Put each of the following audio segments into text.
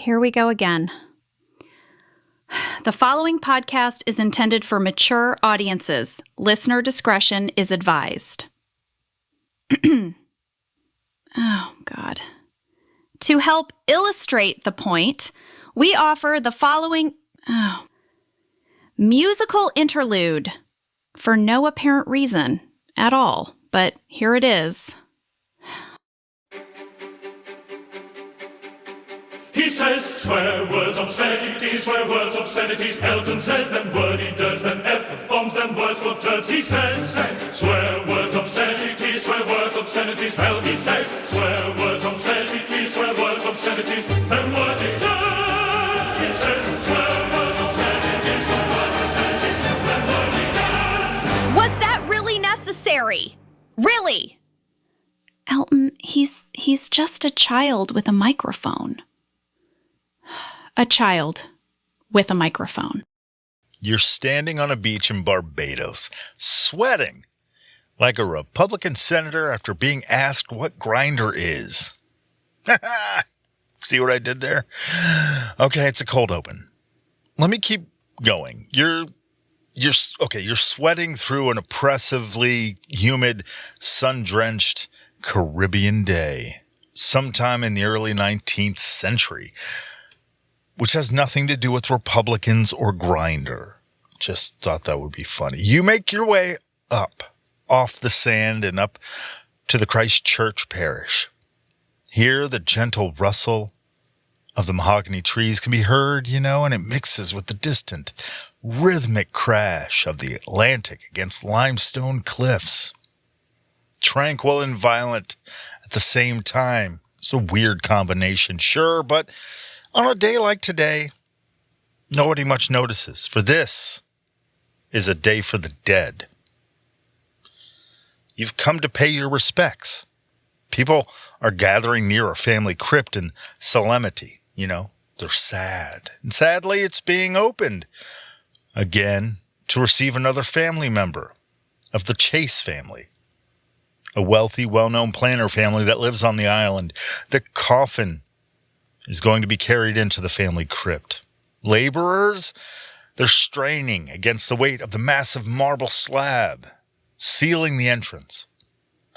here we go again. The following podcast is intended for mature audiences. Listener discretion is advised. Oh, God. To help illustrate the point, we offer the following musical interlude for no apparent reason at all, but here it is. He says, swear words, obscenities, swear words, obscenities. Elton says, them wordy dirts, them F-bombs, them words for turds. He says, swear words, obscenities, swear words, obscenities. Elton says, swear words, obscenities, swear words, obscenities. Them wordy dirts. He says, swear words, obscenities, swear words, obscenities. Them wordy dirts. Was that really necessary? Really? Elton, he's just a child with a microphone. A child with a microphone. You're standing on a beach in Barbados, sweating like a Republican senator after being asked what grinder is. See what I did there? Okay, it's a cold open. Let me keep going. You're sweating through an oppressively humid, sun-drenched Caribbean day, sometime in the early 19th century. Which has nothing to do with Republicans or Grindr. Just thought that would be funny. You make your way up, off the sand and up to the Christchurch parish. Here, the gentle rustle of the mahogany trees can be heard, and it mixes with the distant, rhythmic crash of the Atlantic against limestone cliffs. Tranquil and violent at the same time. It's a weird combination, sure, but on a day like today, nobody much notices, for this is a day for the dead. You've come to pay your respects. People are gathering near a family crypt in solemnity, They're sad. And sadly, it's being opened again to receive another family member of the Chase family, a wealthy, well-known planter family that lives on the island. The coffin is going to be carried into the family crypt. Laborers, they're straining against the weight of the massive marble slab, sealing the entrance.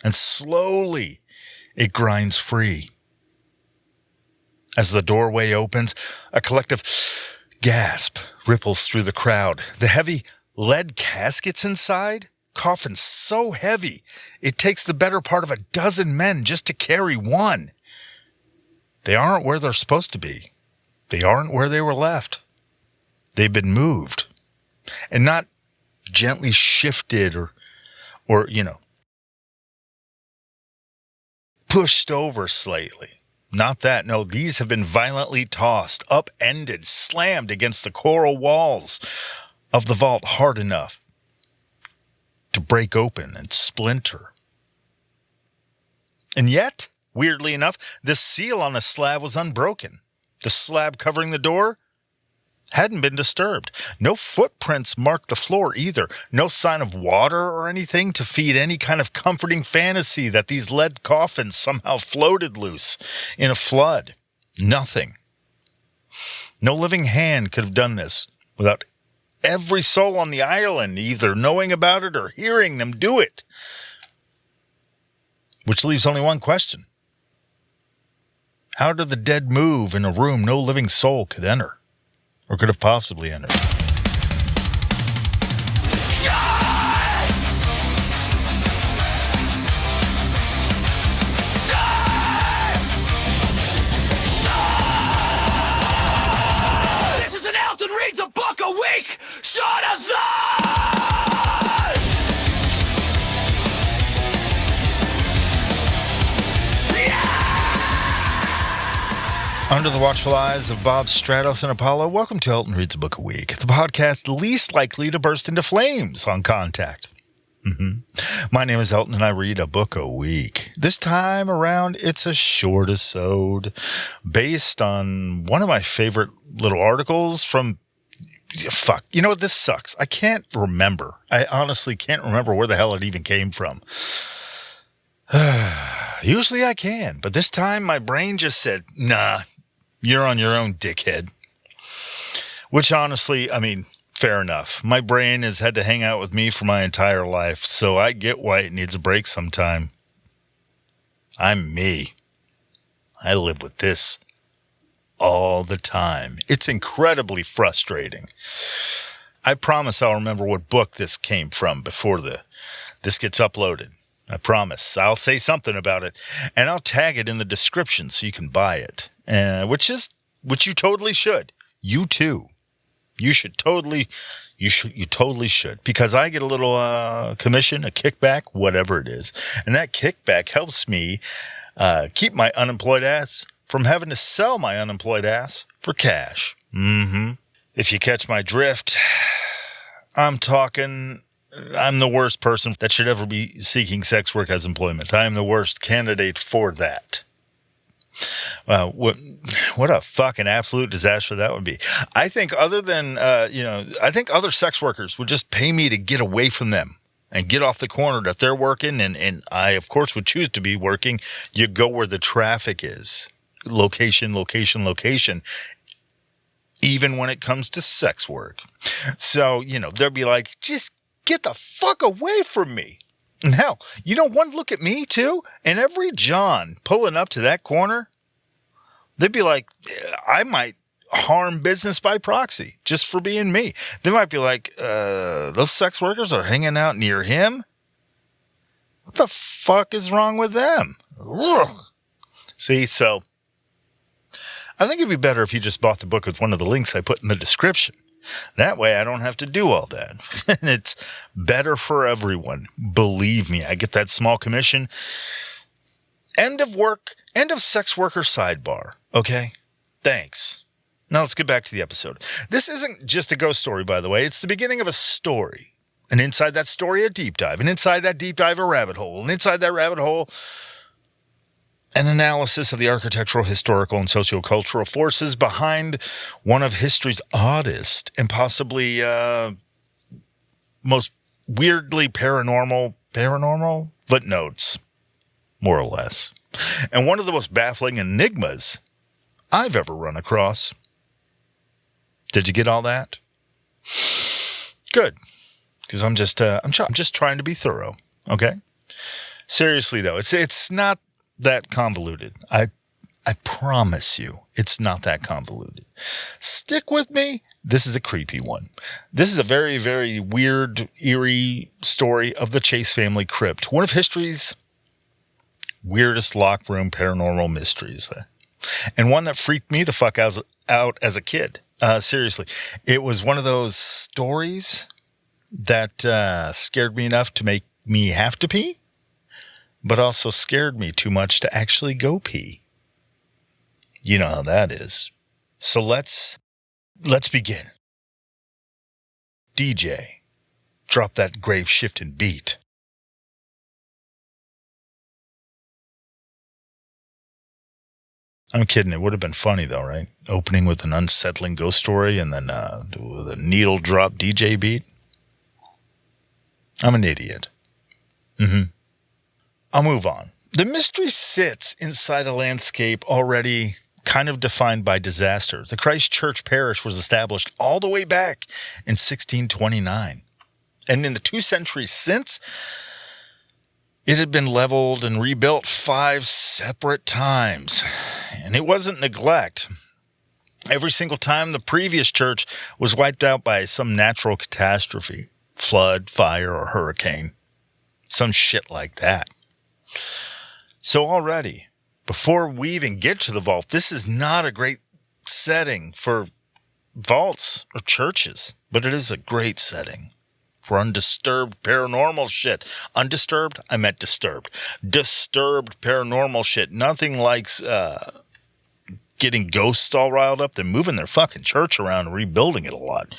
And slowly, it grinds free. As the doorway opens, a collective gasp ripples through the crowd. The heavy lead caskets inside, coffins so heavy, it takes the better part of a dozen men just to carry one. They aren't where they're supposed to be. They aren't where they were left. They've been moved. And not gently shifted or pushed over slightly. Not that. No, these have been violently tossed, upended, slammed against the coral walls of the vault hard enough to break open and splinter. And yet, weirdly enough, the seal on the slab was unbroken. The slab covering the door hadn't been disturbed. No footprints marked the floor either. No sign of water or anything to feed any kind of comforting fantasy that these lead coffins somehow floated loose in a flood. Nothing. No living hand could have done this without every soul on the island either knowing about it or hearing them do it. Which leaves only one question. How did the dead move in a room no living soul could enter, or could have possibly entered? This is an Elton reads a book a week! Shut us up! Under the watchful eyes of Bob Stratos and Apollo, welcome to Elton Reads a Book a Week, the podcast least likely to burst into flames on contact. My name is Elton, and I read a book a week. This time around, it's a short-isode based on one of my favorite little articles from... Fuck, you know what? This sucks. I can't remember. I honestly can't remember where the hell it even came from. Usually I can, but this time my brain just said, nah, You're on your own, dickhead. Which honestly, I mean, fair enough. My brain has had to hang out with me for my entire life, so I get why it needs a break sometime. I'm me. I live with this all the time. It's incredibly frustrating. I promise I'll remember what book this came from before this gets uploaded. I promise. I'll say something about it, and I'll tag it in the description so you can buy it. Which you totally should. You too. You totally should, because I get a little commission, a kickback, whatever it is, and that kickback helps me keep my unemployed ass from having to sell my unemployed ass for cash. If you catch my drift, I'm the worst person that should ever be seeking sex work as employment. I am the worst candidate for that. What a fucking absolute disaster that would be. I think other than, I think other sex workers would just pay me to get away from them and get off the corner that they're working. And I, of course, would choose to be working. You go where the traffic is. Location, location, location. Even when it comes to sex work. So, they'll be like, just get the fuck away from me. And hell, one look at me too, and every John pulling up to that corner, they'd be like, I might harm business by proxy just for being me. They might be like, those sex workers are hanging out near him? What the fuck is wrong with them? Ugh. See, so I think it'd be better if you just bought the book with one of the links I put in the description. That way I don't have to do all that. And it's better for everyone. Believe me, I get that small commission. End of sex worker sidebar. Okay? Thanks. Now let's get back to the episode. This isn't just a ghost story, by the way. It's the beginning of a story. And inside that story, a deep dive. And inside that deep dive, a rabbit hole. And inside that rabbit hole, an analysis of the architectural, historical, and sociocultural forces behind one of history's oddest and possibly most weirdly paranormal footnotes, more or less. And one of the most baffling enigmas I've ever run across. Did you get all that? Good, because I'm just trying to be thorough. Okay. Seriously though, it's not that convoluted. I promise you, it's not that convoluted. Stick with me. This is a creepy one. This is a very, very weird, eerie story of the Chase Family Crypt, one of history's weirdest locked room paranormal mysteries, and one that freaked me the fuck out as a kid. Seriously, it was one of those stories that scared me enough to make me have to pee, but also scared me too much to actually go pee. You know how that is. So let's begin. DJ, drop that grave-shifting beat. I'm kidding. It would have been funny, though, right? Opening with an unsettling ghost story and then with a needle drop DJ beat. I'm an idiot. I'll move on. The mystery sits inside a landscape already kind of defined by disaster. The Christ Church parish was established all the way back in 1629. And in the 2 centuries since, it had been leveled and rebuilt 5 separate times. And it wasn't neglect. Every single time the previous church was wiped out by some natural catastrophe, flood, fire, or hurricane. Some shit like that. So already, before we even get to the vault, this is not a great setting for vaults or churches, but it is a great setting for undisturbed paranormal shit. Undisturbed? I meant disturbed. Disturbed paranormal shit. Nothing likes getting ghosts all riled up. They're moving their fucking church around and rebuilding it a lot.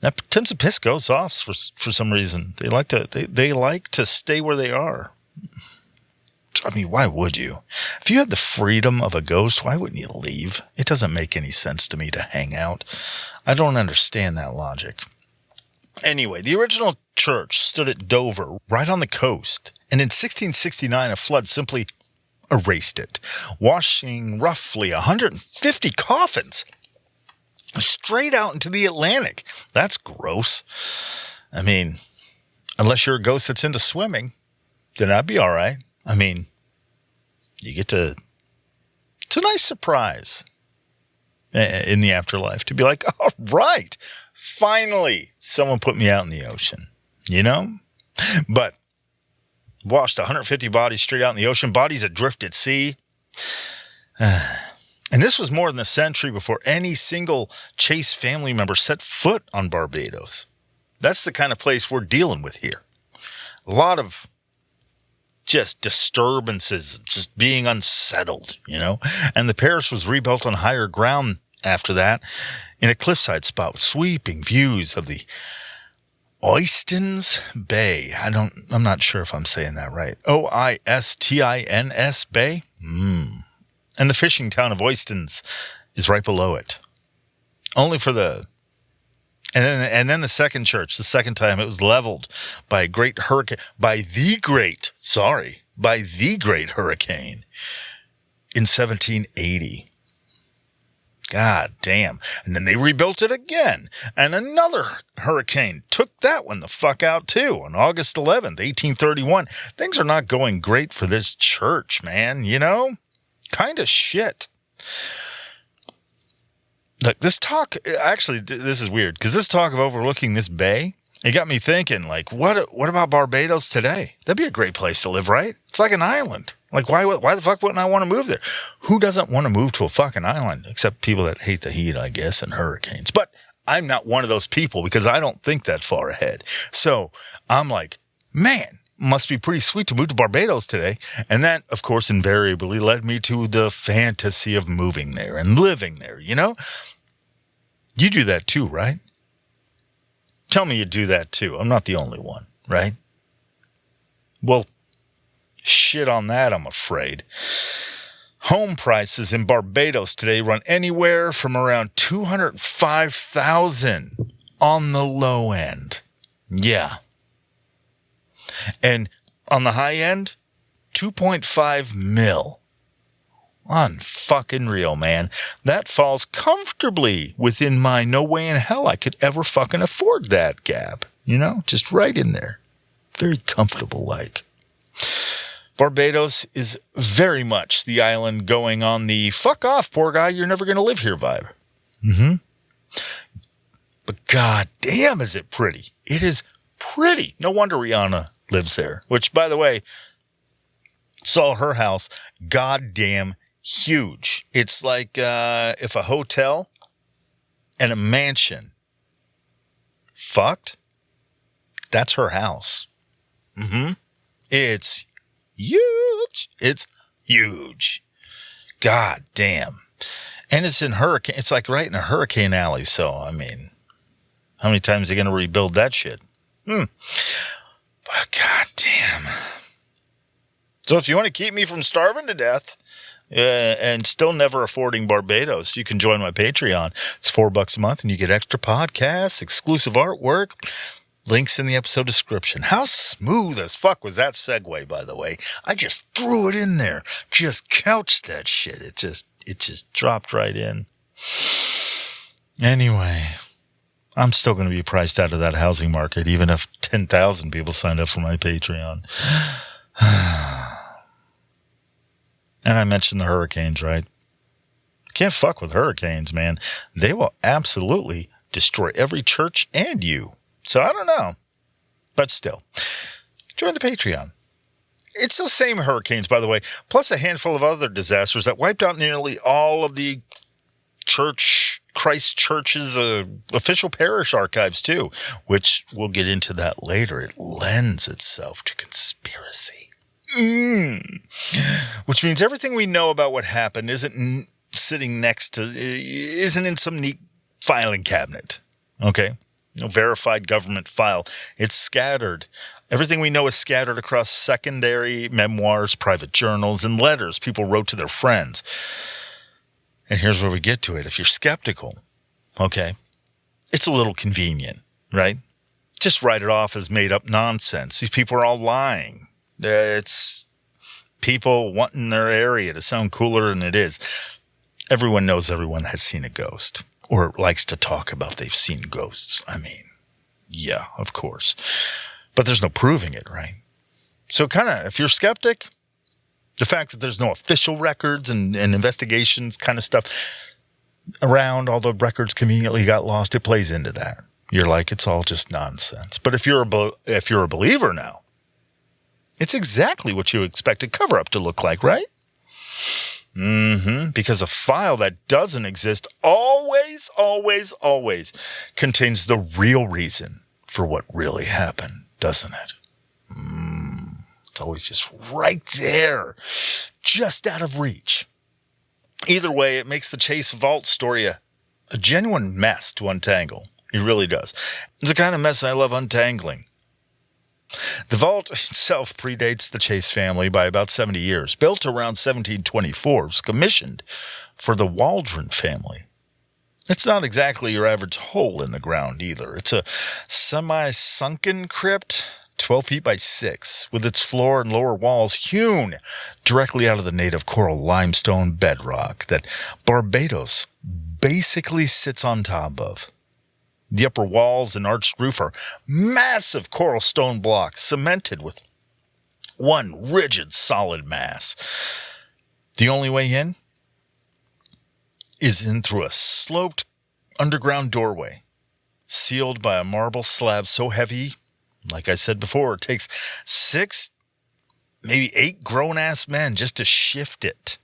That tends to piss ghosts off for some reason. They like to stay where they are. I mean, why would you? If you had the freedom of a ghost, why wouldn't you leave? It doesn't make any sense to me to hang out. I don't understand that logic. Anyway, the original church stood at Dover, right on the coast. And in 1669, a flood simply erased it, washing roughly 150 coffins straight out into the Atlantic. That's gross. I mean, unless you're a ghost that's into swimming, then that'd be all right. I mean, you get to... It's a nice surprise in the afterlife to be like, all right, finally, someone put me out in the ocean, you know? But washed 150 bodies straight out in the ocean, bodies adrift at sea. And this was more than a century before any single Chase family member set foot on Barbados. That's the kind of place we're dealing with here. A lot of just disturbances, just being unsettled, you know? And the parish was rebuilt on higher ground after that in a cliffside spot with sweeping views of the Oistins Bay. I'm not sure if I'm saying that right. Oistins Bay? And the fishing town of Oistins is right below it. Only for the... And then the second church, the second time it was leveled by a great hurricane, by the great hurricane in 1780. God damn. And then they rebuilt it again. And another hurricane took that one the fuck out too on August 11th, 1831. Things are not going great for this church, man, you know? Kind of shit. Look, this talk, actually, this is weird, because this talk of overlooking this bay, it got me thinking, like, what about Barbados today? That'd be a great place to live, right? It's like an island. Like, why the fuck wouldn't I want to move there? Who doesn't want to move to a fucking island? Except people that hate the heat, I guess, and hurricanes. But I'm not one of those people, because I don't think that far ahead. So I'm like, man, must be pretty sweet to move to Barbados today. And that, of course, invariably led me to the fantasy of moving there and living there, you know? You do that too, right? Tell me you do that too. I'm not the only one, right? Well, shit on that, I'm afraid. Home prices in Barbados today run anywhere from around $205,000 on the low end. Yeah. And on the high end, 2.5 mil. Unfucking real, man. That falls comfortably within my no way in hell I could ever fucking afford that gap. You know, just right in there. Very comfortable like. Barbados is very much the island going on the fuck off, poor guy, you're never going to live here vibe. But god damn is it pretty. It is pretty. No wonder Rihanna lives there. Which, by the way, saw her house. Goddamn huge. It's like if a hotel and a mansion fucked, that's her house. It's huge. It's huge. God damn. And it's in hurricane. It's like right in a hurricane alley. So, I mean, how many times are they going to rebuild that shit? But god damn. So if you want to keep me from starving to death, and still never affording Barbados, you can join my Patreon. It's $4 a month, and you get extra podcasts, exclusive artwork, links in the episode description. How smooth as fuck was that segue, by the way? I just threw it in there, just couched that shit. It just dropped right in. Anyway, I'm still going to be priced out of that housing market, even if 10,000 people signed up for my Patreon. And I mentioned the hurricanes, right? Can't fuck with hurricanes, man. They will absolutely destroy every church and you. So I don't know. But still, join the Patreon. It's those same hurricanes, by the way, plus a handful of other disasters that wiped out nearly all of the Christ Church's official parish archives, too, which we'll get into that later. It lends itself to conspiracy. Which means everything we know about what happened isn't in some neat filing cabinet. Okay? No verified government file. It's scattered. Everything we know is scattered across secondary memoirs, private journals, and letters people wrote to their friends. And here's where we get to it. If you're skeptical, okay, it's a little convenient, right? Just write it off as made up nonsense. These people are all lying. It's people wanting their area to sound cooler than it is. Everyone knows everyone has seen a ghost or likes to talk about they've seen ghosts. I mean, yeah, of course. But there's no proving it, right? So kind of, if you're a skeptic, the fact that there's no official records and investigations kind of stuff around, all the records conveniently got lost, it plays into that. You're like, it's all just nonsense. But if you're a believer now, it's exactly what you expect a cover-up to look like, right? Because a file that doesn't exist always contains the real reason for what really happened, doesn't it? It's always just right there, just out of reach. Either way, it makes the Chase Vault story a genuine mess to untangle. It really does. It's the kind of mess I love untangling. The vault itself predates the Chase family by about 70 years. Built around 1724, it was commissioned for the Waldron family. It's not exactly your average hole in the ground either. It's a semi-sunken crypt, 12 feet by 6, with its floor and lower walls hewn directly out of the native coral limestone bedrock that Barbados basically sits on top of. The upper walls and arched roof are massive coral stone blocks cemented with one rigid, solid mass. The only way in is in through a sloped underground doorway, sealed by a marble slab so heavy, like I said before, it takes 6, maybe 8 grown-ass men just to shift it.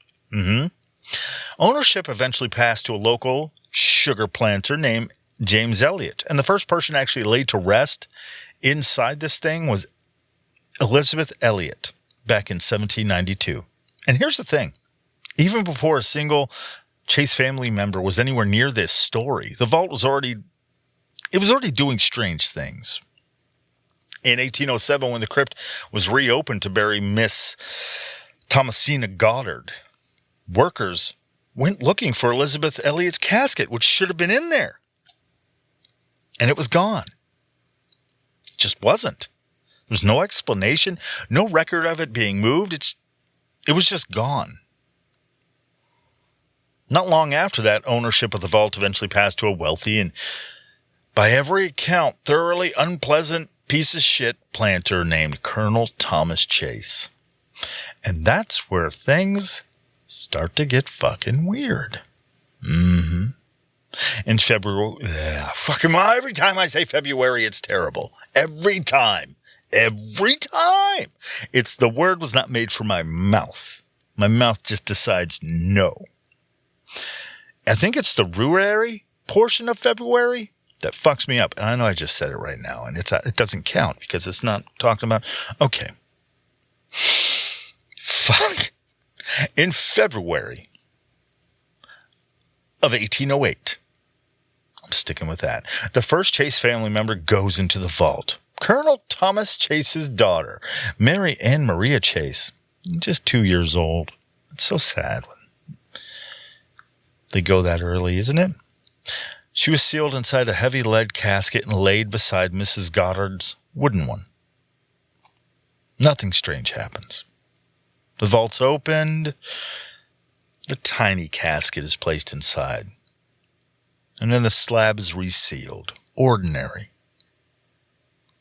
Ownership eventually passed to a local sugar planter named James Elliott. And the first person actually laid to rest inside this thing was Elizabeth Elliott back in 1792. And here's the thing. Even before a single Chase family member was anywhere near this story, the vault was already doing strange things. In 1807, when the crypt was reopened to bury Miss Thomasina Goddard, workers went looking for Elizabeth Elliott's casket, which should have been in there. And it was gone. It just wasn't. There's no explanation, no record of it being moved. It was just gone. Not long after that, ownership of the vault eventually passed to a wealthy and, by every account, thoroughly unpleasant piece of shit planter named Colonel Thomas Chase. And that's where things start to get fucking weird. In February, every time I say February, it's terrible. Every time. It's the word was not made for my mouth. My mouth just decides no. I think it's the Ruary portion of February that fucks me up. And I know I just said it right now, and it doesn't count because it's not talking about. Okay. Fuck. In February of 1808. I'm sticking with that. The first Chase family member goes into the vault. Colonel Thomas Chase's daughter, Mary Ann Maria Chase, just 2 years old. It's so sad when they go that early, isn't it? She was sealed inside a heavy lead casket and laid beside Mrs. Goddard's wooden one. Nothing strange happens. The vault's opened. The tiny casket is placed inside. And then the slab is resealed. Ordinary.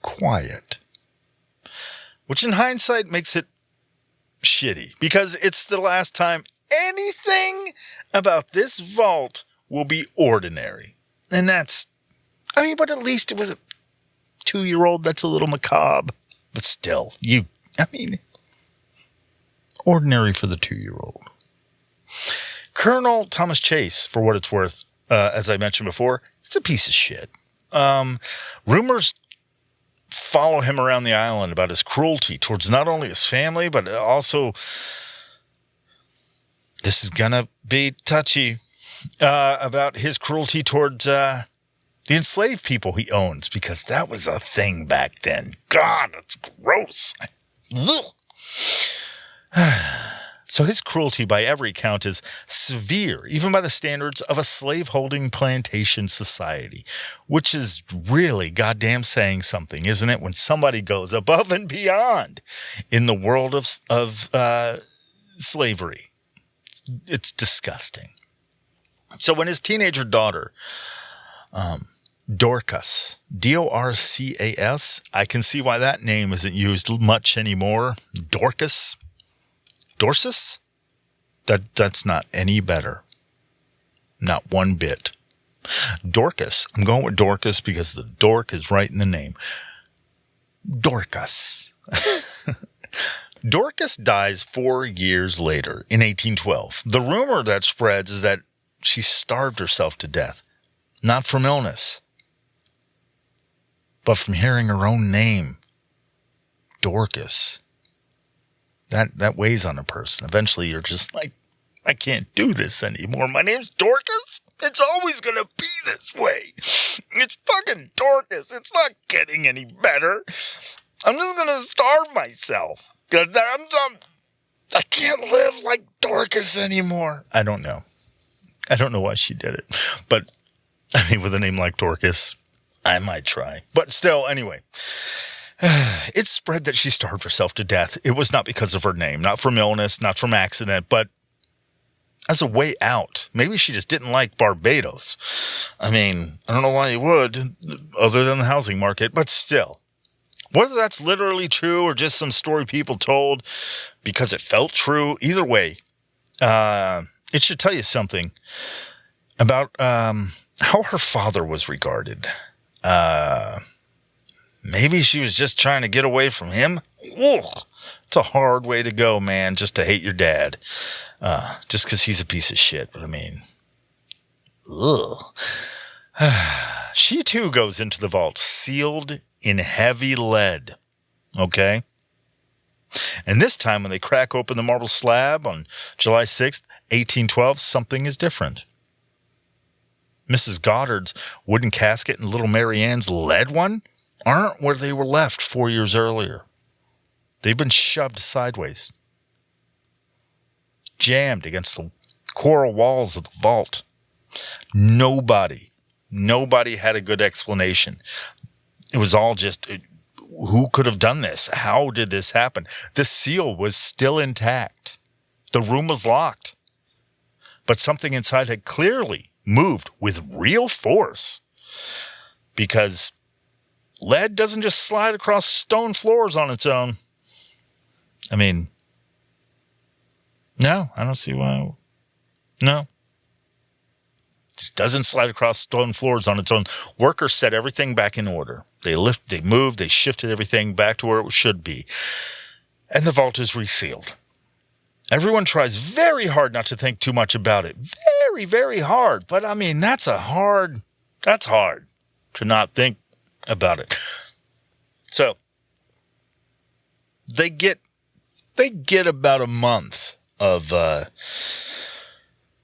Quiet. Which in hindsight makes it shitty. Because it's the last time anything about this vault will be ordinary. And that's... but at least it was a 2-year-old. That's a little macabre. But still, ordinary for the 2-year-old. Colonel Thomas Chase, for what it's worth, as I mentioned before, it's a piece of shit. Rumors follow him around the island about his cruelty towards not only his family, but also, this is gonna be touchy, about his cruelty towards the enslaved people he owns, because that was a thing back then. God, that's gross. So his cruelty by every count is severe, even by the standards of a slaveholding plantation society, which is really goddamn saying something, isn't it? When somebody goes above and beyond in the world of slavery. It's disgusting. So when his teenager daughter, Dorcas, Dorcas, I can see why that name isn't used much anymore. Dorcas? Dorcas? That's not any better. Not one bit. Dorcas. I'm going with Dorcas because the dork is right in the name. Dorcas. Dorcas dies 4 years later in 1812. The rumor that spreads is that she starved herself to death, not from illness, but from hearing her own name, Dorcas. That weighs on a person. Eventually, you're just like, I can't do this anymore. My name's Dorcas? It's always going to be this way. It's fucking Dorcas. It's not getting any better. I'm just going to starve myself. Because I can't live like Dorcas anymore. I don't know. I don't know why she did it. But, I mean, with a name like Dorcas, I might try. But still, anyway. It's spread that she starved herself to death. It was not because of her name. Not from illness, not from accident, but as a way out. Maybe she just didn't like Barbados. I mean, I don't know why you would, other than the housing market. But still. Whether that's literally true or just some story people told because it felt true, either way, it should tell you something about how her father was regarded. Maybe she was just trying to get away from him. Ugh, it's a hard way to go, man, just to hate your dad. Just because he's a piece of shit. But I mean, ugh. She too goes into the vault, sealed in heavy lead. Okay? And this time when they crack open the marble slab on July 6th, 1812, something is different. Mrs. Goddard's wooden casket and little Mary Ann's lead one aren't where they were left 4 years earlier. They've been shoved sideways, jammed against the coral walls of the vault. Nobody had a good explanation. It was all just, who could have done this? How did this happen? The seal was still intact. The room was locked. But something inside had clearly moved with real force. Because lead doesn't just slide across stone floors on its own. I mean, no, I don't see why. No. Just doesn't slide across stone floors on its own. Workers set everything back in order. They moved, they shifted everything back to where it should be. And the vault is resealed. Everyone tries very hard not to think too much about it. Very, very hard. But I mean, that's hard to not think about it. So they get about a month of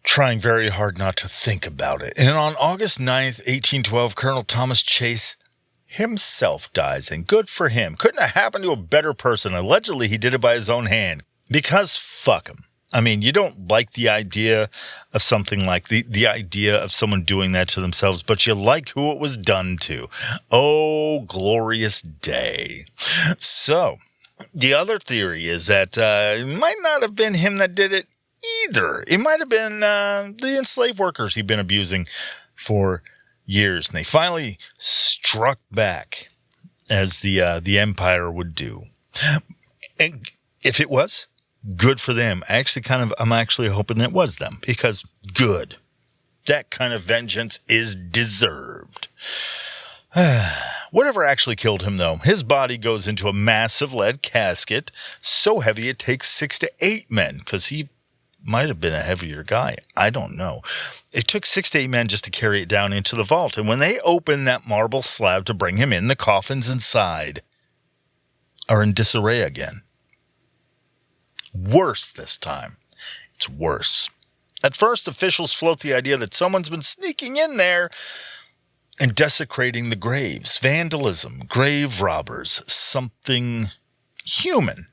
trying very hard not to think about it. And on August 9th, 1812, Colonel Thomas Chase himself dies, and good for him. Couldn't have happened to a better person. Allegedly, he did it by his own hand. Because fuck him. I mean, you don't like the idea of something like the idea of someone doing that to themselves, but you like who it was done to. Oh, glorious day. So, the other theory is that it might not have been him that did it either. It might have been the enslaved workers he'd been abusing for years, and they finally struck back, as the empire would do. And if it was, good for them. I'm actually hoping it was them, because good. That kind of vengeance is deserved. Whatever actually killed him, though, his body goes into a massive lead casket, so heavy it takes 6 to 8 men, because he might have been a heavier guy. I don't know. It took 6 to 8 men just to carry it down into the vault, and when they open that marble slab to bring him in, the coffins inside are in disarray again. Worse this time. It's worse. At first, officials float the idea that someone's been sneaking in there and desecrating the graves. Vandalism, grave robbers, something human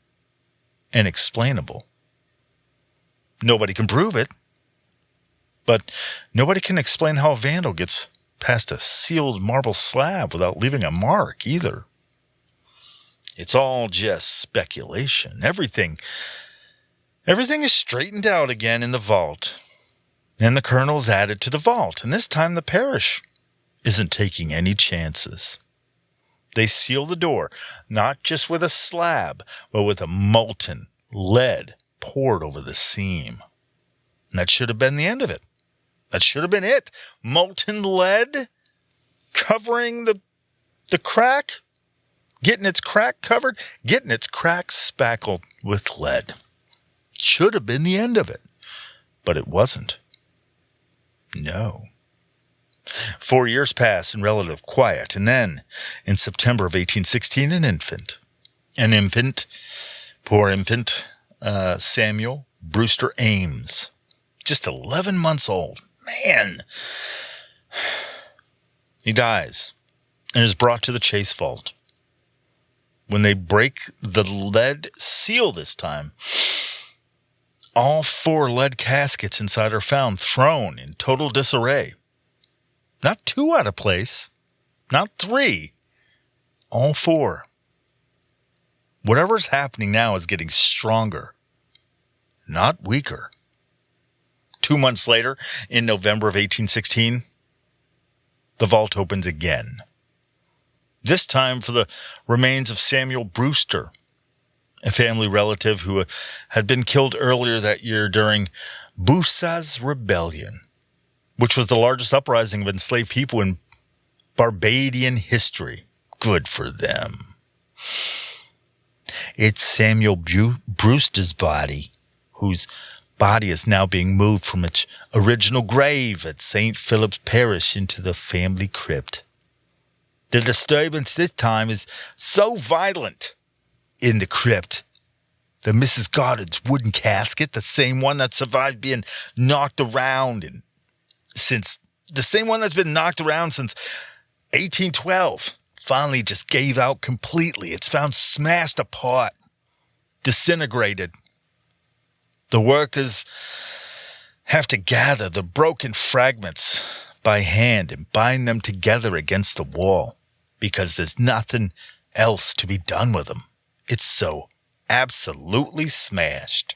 and explainable. Nobody can prove it. But nobody can explain how a vandal gets past a sealed marble slab without leaving a mark either. It's all just speculation. Everything is straightened out again in the vault. And the colonel is added to the vault. And this time the parish isn't taking any chances. They seal the door, not just with a slab, but with a molten lead poured over the seam. And that should have been the end of it. That should have been it. Molten lead covering the crack, getting its crack covered, getting its crack spackled with lead. Should have been the end of it, but it wasn't. No. 4 years pass in relative quiet, and then, in September of 1816, an infant, poor infant, Samuel Brewster Ames, just 11 months old. Man. He dies and is brought to the Chase vault. When they break the lead seal this time, all 4 lead caskets inside are found thrown in total disarray. Not 2 out of place, not 3, all 4. Whatever's happening now is getting stronger, not weaker. 2 months later, in November of 1816, the vault opens again. This time for the remains of Samuel Brewster, a family relative who had been killed earlier that year during Bousa's Rebellion, which was the largest uprising of enslaved people in Barbadian history. Good for them. It's Samuel Brewster's body, whose body is now being moved from its original grave at St. Philip's Parish into the family crypt. The disturbance this time is so violent in the crypt that Mrs. Goddard's wooden casket, the same one that survived being knocked around since 1812, finally just gave out completely. It's found smashed apart, disintegrated. The workers have to gather the broken fragments by hand and bind them together against the wall because there's nothing else to be done with them. It's so absolutely smashed.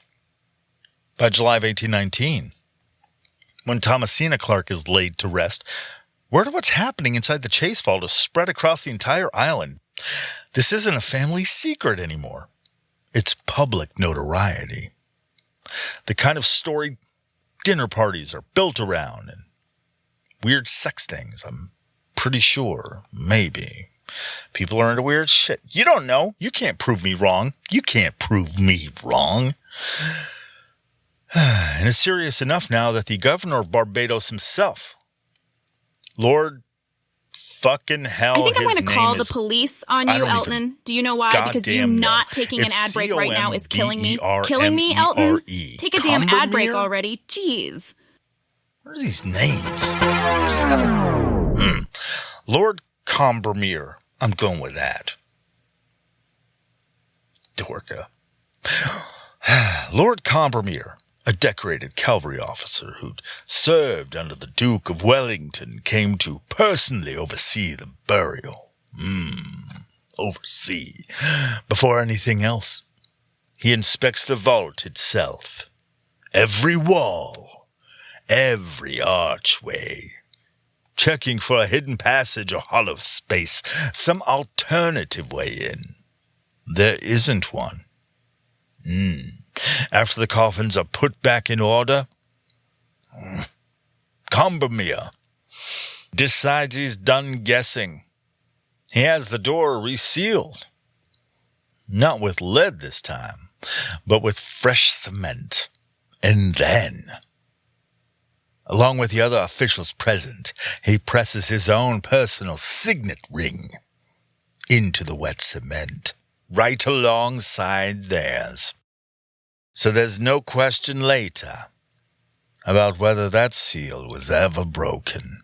By July of 1819, when Thomasina Clark is laid to rest, word of what's happening inside the Chase vault is spread across the entire island. This isn't a family secret anymore. It's public notoriety. The kind of story dinner parties are built around, and weird sex things, I'm pretty sure, maybe. People are into weird shit. You don't know. You can't prove me wrong. You can't prove me wrong. And it's serious enough now that the governor of Barbados himself, Lord fucking hell, I think I'm his going to name call is- the police on you, Elton. Do you know why? Because you Goddamn not no. taking an It's ad break right now is killing me. Combermere. Killing me, Elton. Take a damn ad break Combermere? already. Jeez. What are these names? Just have a... Lord Combermere. I'm going with that. Dorka. Lord Combermere, a decorated cavalry officer who'd served under the Duke of Wellington, came to personally oversee the burial. Oversee. Before anything else, he inspects the vault itself. Every wall, every archway, checking for a hidden passage or hollow space, some alternative way in. There isn't one. After the coffins are put back in order, Combermere decides he's done guessing. He has the door resealed. Not with lead this time, but with fresh cement. And then, along with the other officials present, he presses his own personal signet ring into the wet cement, right alongside theirs. So there's no question later about whether that seal was ever broken.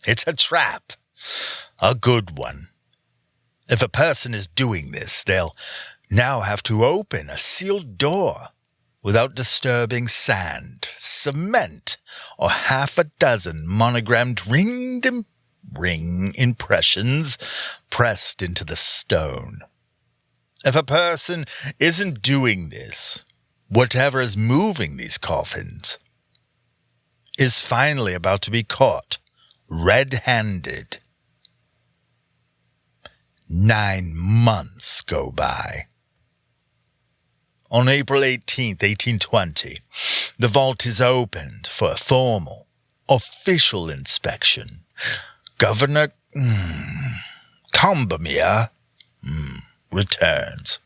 It's a trap, a good one. If a person is doing this, they'll now have to open a sealed door without disturbing sand, cement, or half a dozen monogrammed ring impressions pressed into the stone. If a person isn't doing this, whatever is moving these coffins is finally about to be caught red-handed. 9 months go by. On April 18th, 1820, the vault is opened for a formal, official inspection. Governor Combermere returns.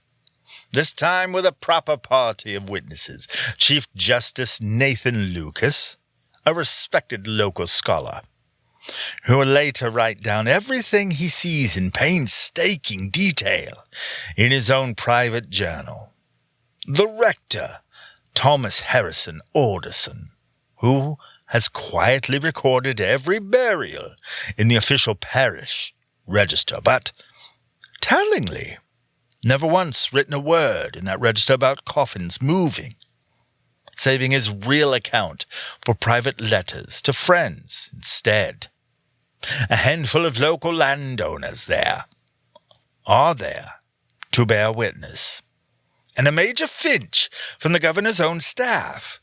This time with a proper party of witnesses. Chief Justice Nathan Lucas, a respected local scholar, who will later write down everything he sees in painstaking detail in his own private journal. The rector, Thomas Harrison Alderson, who has quietly recorded every burial in the official parish register, but, tellingly, never once written a word in that register about coffins moving, saving his real account for private letters to friends instead. A handful of local landowners are there to bear witness, and a Major Finch from the governor's own staff,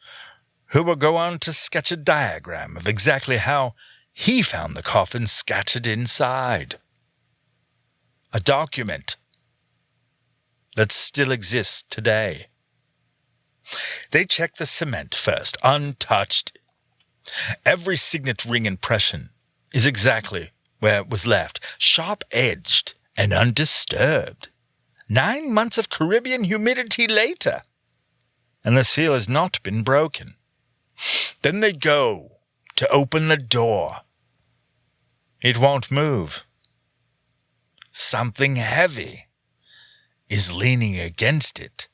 who will go on to sketch a diagram of exactly how he found the coffin scattered inside. A document that still exists today. They check the cement first, untouched. Every signet ring impression is exactly where it was left, sharp-edged and undisturbed. 9 months of Caribbean humidity later, and the seal has not been broken. Then they go to open the door. It won't move. Something heavy is leaning against it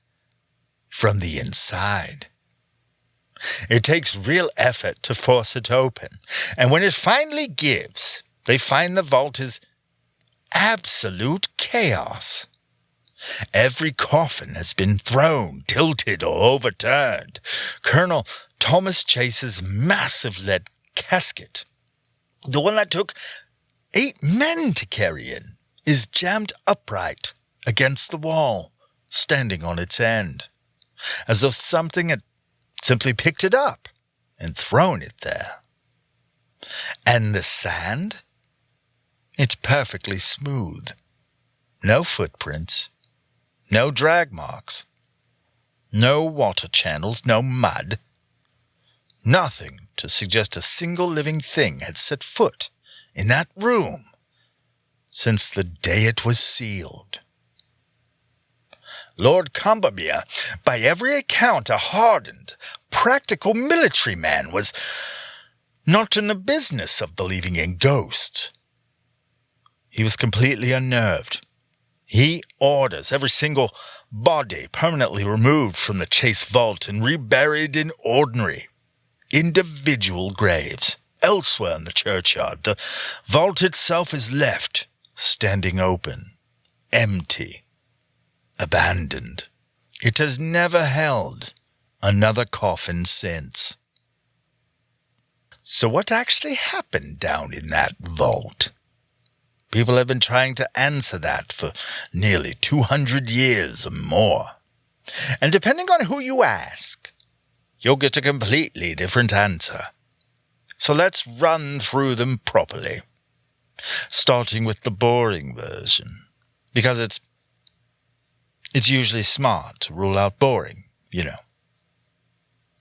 from the inside. It takes real effort to force it open, and when it finally gives, they find the vault is absolute chaos. Every coffin has been thrown, tilted, or overturned. Colonel Thomas Chase's massive lead casket, the one that took 8 men to carry in, is jammed upright against the wall, standing on its end, as though something had simply picked it up and thrown it there. And the sand? It's perfectly smooth. No footprints. No drag marks. No water channels. No mud. Nothing to suggest a single living thing had set foot in that room since the day it was sealed. Lord Combermere, by every account a hardened, practical military man, was not in the business of believing in ghosts. He was completely unnerved. He orders every single body permanently removed from the Chase vault and reburied in ordinary, individual graves elsewhere in the churchyard. The vault itself is left standing open, empty, abandoned. It has never held another coffin since. So what actually happened down in that vault? People have been trying to answer that for nearly 200 years or more. And depending on who you ask, you'll get a completely different answer. So let's run through them properly, starting with the boring version, because it's usually smart to rule out boring,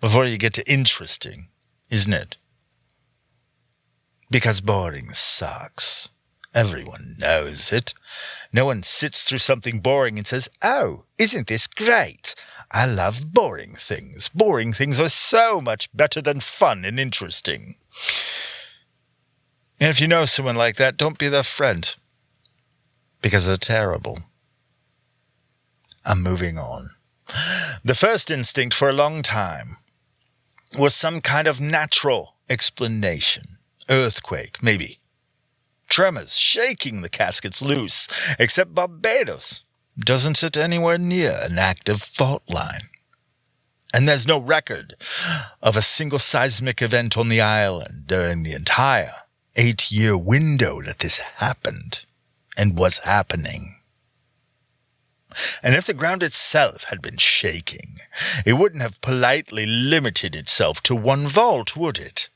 before you get to interesting, isn't it? Because boring sucks. Everyone knows it. No one sits through something boring and says, "Oh, isn't this great? I love boring things. Boring things are so much better than fun and interesting." And if you know someone like that, don't be their friend, because they're terrible. I'm moving on. The first instinct for a long time was some kind of natural explanation. Earthquake, maybe. Tremors shaking the caskets loose, except Barbados doesn't sit anywhere near an active fault line. And there's no record of a single seismic event on the island during the entire 8-year window that this happened and was happening. And if the ground itself had been shaking, it wouldn't have politely limited itself to one vault, would it?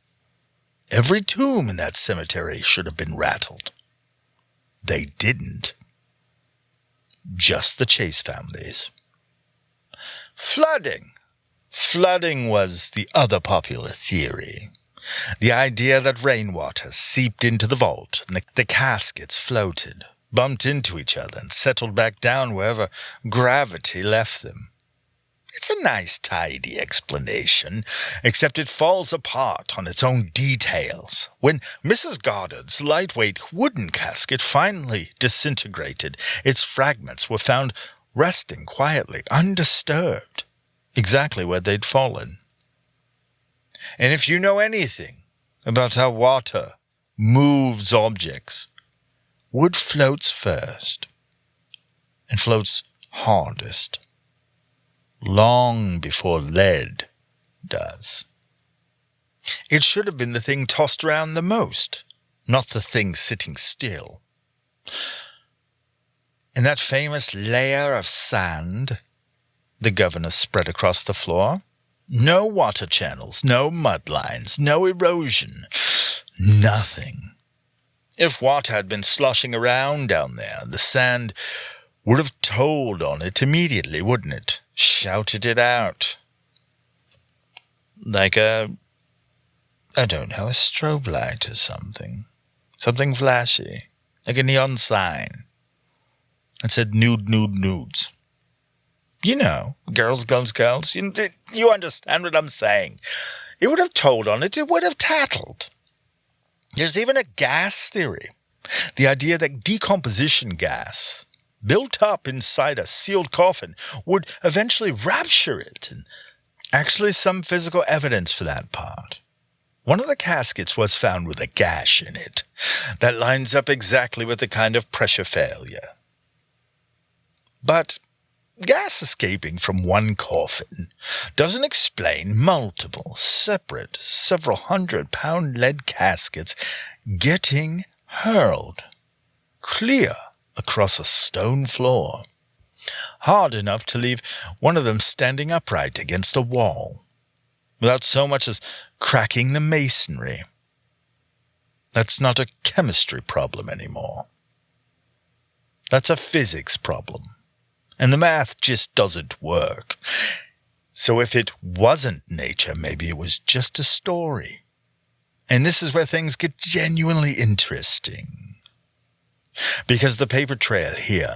Every tomb in that cemetery should have been rattled. They didn't. Just the Chase families. Flooding. Flooding was the other popular theory. The idea that rainwater seeped into the vault and the caskets floated, bumped into each other, and settled back down wherever gravity left them. It's a nice, tidy explanation, except it falls apart on its own details. When Mrs. Goddard's lightweight wooden casket finally disintegrated, its fragments were found resting quietly, undisturbed, exactly where they'd fallen. And if you know anything about how water moves objects, wood floats first and floats hardest, long before lead does. It should have been the thing tossed around the most, not the thing sitting still. And that famous layer of sand the governor spread across the floor, no water channels, no mud lines, no erosion, nothing. If water had been sloshing around down there, the sand would have told on it immediately, wouldn't it? Shouted it out. Like a strobe light or something. Something flashy. Like a neon sign. It said nude, nude, nudes. You know, girls, girls, girls. You understand what I'm saying. It would have told on it. It would have tattled. There's even a gas theory. The idea that decomposition gas, built up inside a sealed coffin, would eventually rapture it. And actually some physical evidence for that part. One of the caskets was found with a gash in it. That lines up exactly with the kind of pressure failure. But gas escaping from one coffin doesn't explain multiple, separate, several 100-pound lead caskets getting hurled clear across a stone floor, hard enough to leave one of them standing upright against a wall, without so much as cracking the masonry. That's not a chemistry problem anymore. That's a physics problem. And the math just doesn't work. So if it wasn't nature, maybe it was just a story. And this is where things get genuinely interesting. Because the paper trail here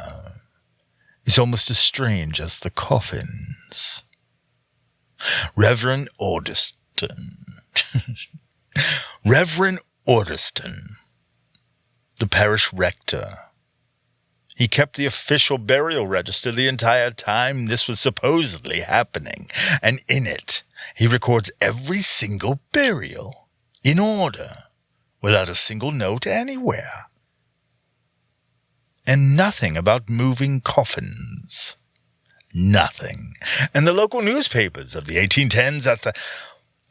is almost as strange as the coffins. Reverend Orderston. Reverend Orderston, the parish rector. He kept the official burial register the entire time this was supposedly happening, and in it, he records every single burial in order, without a single note anywhere. And nothing about moving coffins. Nothing. And the local newspapers of the 1810s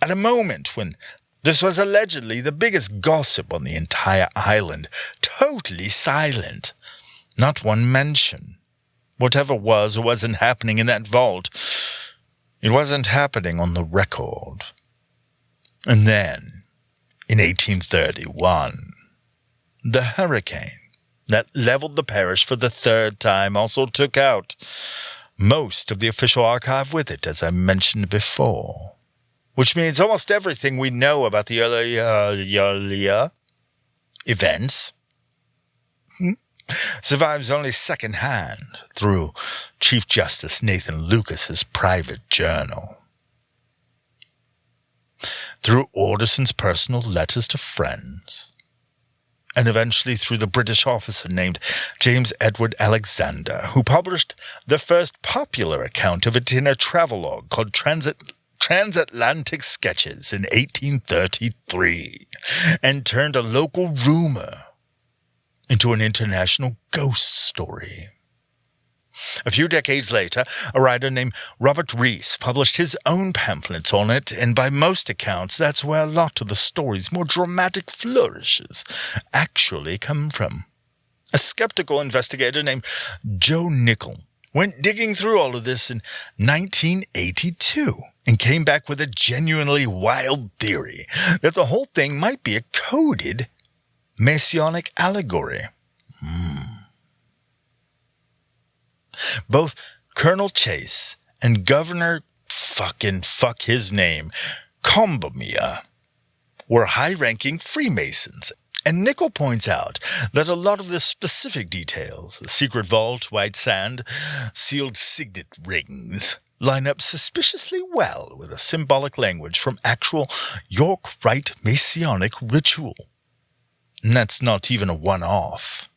at a moment when this was allegedly the biggest gossip on the entire island, totally silent. Not one mention. Whatever was or wasn't happening in that vault, it wasn't happening on the record. And then, in 1831, the hurricane that leveled the parish for the third time also took out most of the official archive with it, as I mentioned before. Which means almost everything we know about the earlier events survives only secondhand through Chief Justice Nathan Lucas's private journal, through Orderson's personal letters to friends, and eventually through the British officer named James Edward Alexander, who published the first popular account of it in a travelogue called Transatlantic Sketches in 1833, and turned a local rumor into an international ghost story. A few decades later, a writer named Robert Rees published his own pamphlets on it, and by most accounts, that's where a lot of the story's more dramatic flourishes actually come from. A skeptical investigator named Joe Nickel went digging through all of this in 1982 and came back with a genuinely wild theory that the whole thing might be a coded Messianic allegory. Both Colonel Chase and Governor fuck his name, Combermere, were high-ranking Freemasons. And Nickel points out that a lot of the specific details, the secret vault, white sand, sealed signet rings, line up suspiciously well with a symbolic language from actual York Rite Masonic ritual. And that's not even a one-off.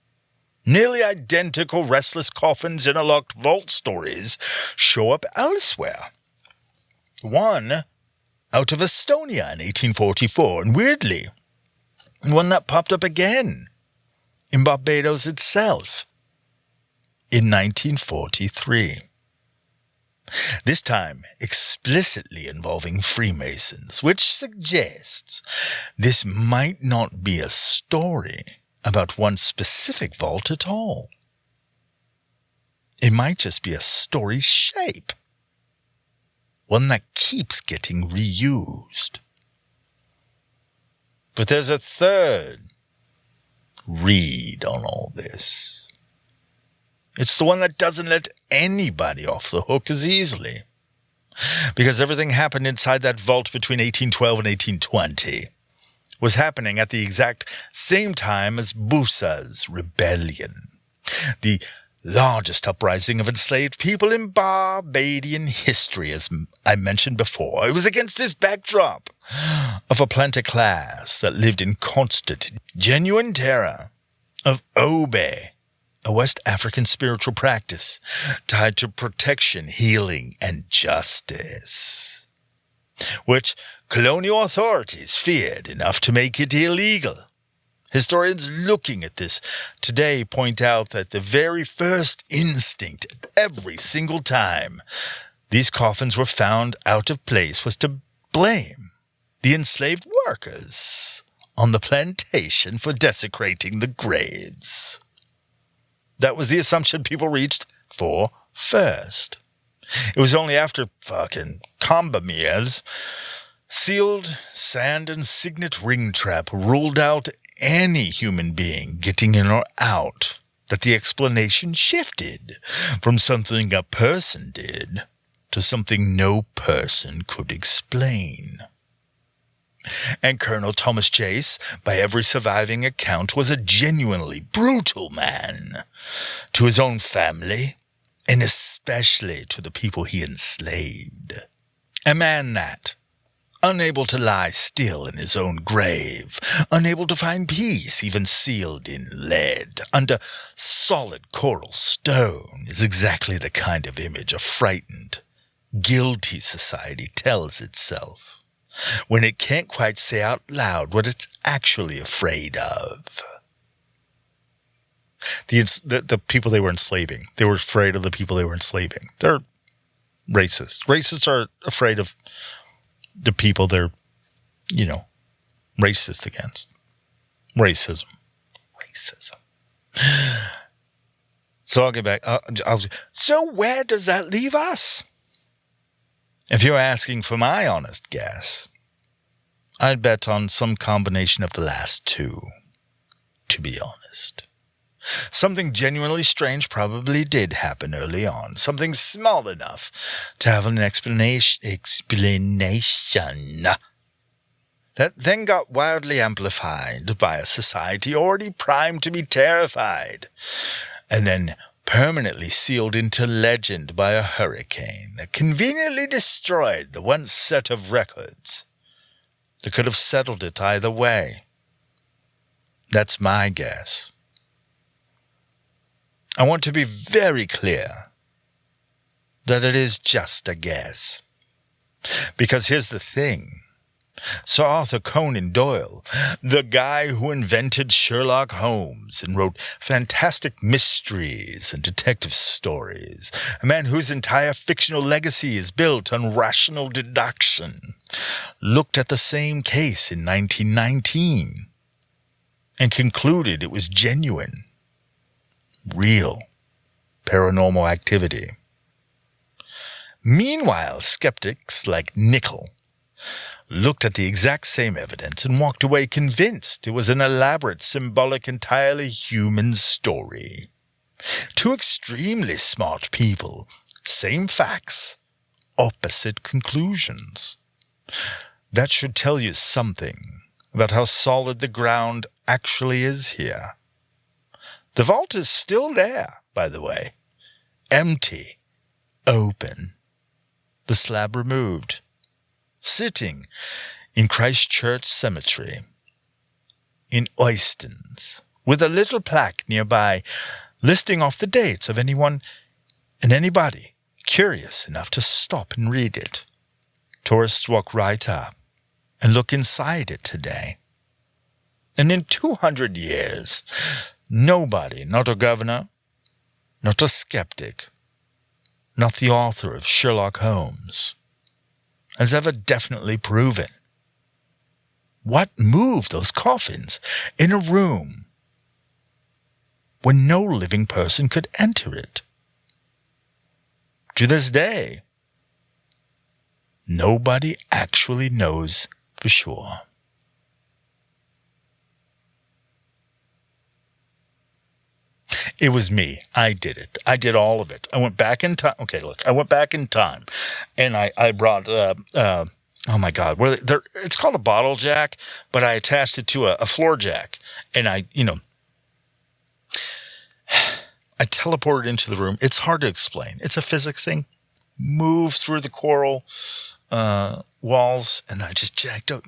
Nearly identical Restless coffins in a locked vault stories show up elsewhere. One out of Estonia in 1844, and weirdly, one that popped up again in Barbados itself in 1943. This time explicitly involving Freemasons, which suggests this might not be a story about one specific vault at all. It might just be a story shape, one that keeps getting reused. But there's a third read on all this. It's the one that doesn't let anybody off the hook as easily, because everything happened inside that vault between 1812 and 1820 was happening at the exact same time as Busa's rebellion, the largest uprising of enslaved people in Barbadian history, as I mentioned before. It was against this backdrop of a planter class that lived in constant, genuine terror of Obe, a West African spiritual practice tied to protection, healing, and justice, which colonial authorities feared enough to make it illegal. Historians looking at this today point out that the very first instinct every single time these coffins were found out of place was to blame the enslaved workers on the plantation for desecrating the graves. That was the assumption people reached for first. It was only after fucking Combermere's sealed sand and signet ring trap ruled out any human being getting in or out that the explanation shifted from something a person did to something no person could explain. And Colonel Thomas Chase, by every surviving account, was a genuinely brutal man to his own family, and especially to the people he enslaved. A man that, unable to lie still in his own grave, unable to find peace even sealed in lead, under solid coral stone, is exactly the kind of image a frightened, guilty society tells itself when it can't quite say out loud what it's actually afraid of. The people they were enslaving, they were afraid of the people they were enslaving. They're racist. Racists are afraid of the people they're, racist against. Racism. So I'll get back. So where does that leave us? If you're asking for my honest guess, I'd bet on some combination of the last two, to be honest. Something genuinely strange probably did happen early on, something small enough to have an explanation that then got wildly amplified by a society already primed to be terrified, and then permanently sealed into legend by a hurricane that conveniently destroyed the once set of records that could have settled it either way. That's my guess. I want to be very clear that it is just a guess. Because here's the thing. Sir Arthur Conan Doyle, the guy who invented Sherlock Holmes and wrote fantastic mysteries and detective stories, a man whose entire fictional legacy is built on rational deduction, looked at the same case in 1919 and concluded it was genuine, real paranormal activity. Meanwhile, skeptics like Nickel looked at the exact same evidence and walked away convinced it was an elaborate, symbolic, entirely human story. Two extremely smart people, same facts, opposite conclusions. That should tell you something about how solid the ground actually is here. The vault is still there, by the way. Empty, open, the slab removed, sitting in Christchurch Cemetery, in Oystons, with a little plaque nearby listing off the dates of anyone and anybody curious enough to stop and read it. Tourists walk right up and look inside it today. And in 200 years, nobody, not a governor, not a skeptic, not the author of Sherlock Holmes, has ever definitely proven what moved those coffins in a room when no living person could enter it. To this day, nobody actually knows for sure. It was me. I did it. I did all of it. I went back in time. Okay, look, I went back in time, and I brought, oh my God, it's called a bottle jack, but I attached it to a floor jack, and I teleported into the room. It's hard to explain. It's a physics thing. Moved through the coral walls, and I just jacked up.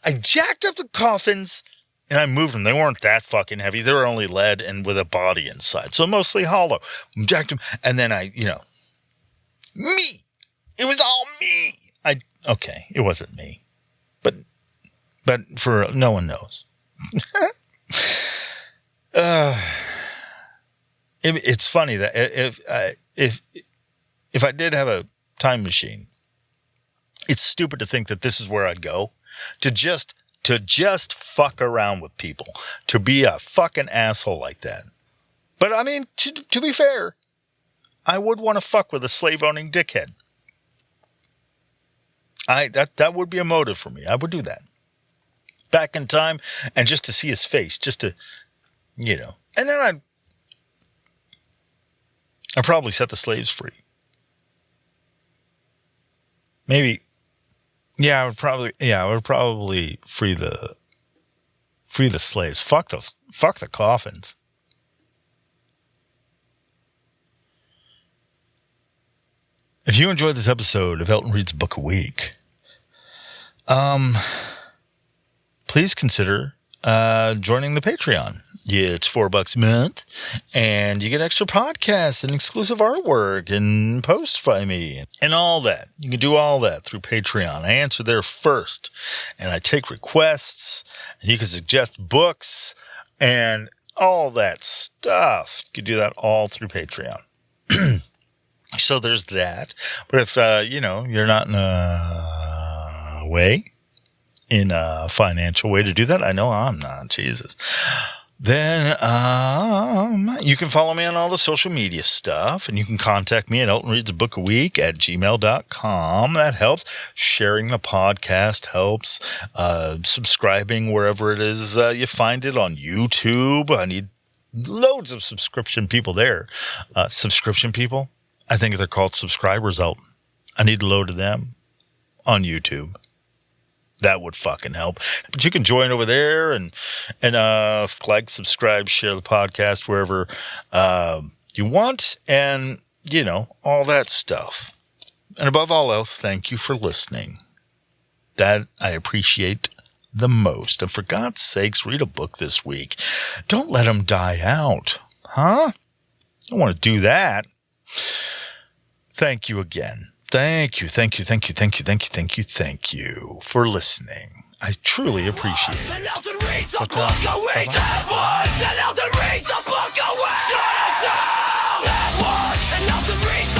I jacked up the coffins. And I moved them. They weren't that fucking heavy. They were only lead and with a body inside. So mostly hollow. Jacked them. And then me. It was all me. Okay, it wasn't me. But for no one knows. It's funny that if I did have a time machine, it's stupid to think that this is where I'd go. To just fuck around with people, to be a fucking asshole like that. But I mean, to be fair, I would want to fuck with a slave-owning dickhead. That would be a motive for me. I would do that. Back in time, and just to see his face, just to, and then I'd probably set the slaves free. Maybe. Yeah, I would probably free the slaves. Fuck the coffins. If you enjoyed this episode of Elton Reads a Book a Week, please consider joining the Patreon. Yeah, it's $4 a month, and you get extra podcasts and exclusive artwork and posts by me and all that. You can do all that through Patreon. I answer there first, and I take requests, and you can suggest books and all that stuff. You can do that all through Patreon. So there's that. But if, you're not in a financial way to do that, I know I'm not, Jesus. Then you can follow me on all the social media stuff, and you can contact me at eltonreadsabookaweek@gmail.com. That helps. Sharing the podcast helps. Subscribing wherever it is you find it on YouTube. I need loads of subscription people there. Subscription people? I think they're called subscribers, Elton. I need a load of them on YouTube. That would fucking help. But you can join over there and like, subscribe, share the podcast wherever you want, and, all that stuff. And above all else, thank you for listening. That I appreciate the most. And for God's sakes, read a book this week. Don't let them die out. Huh? I don't want to do that. Thank you again. Thank you for listening. I truly appreciate it. And Elton reads a book a week. That was. And Elton reads a book a week. That was. And Elton reads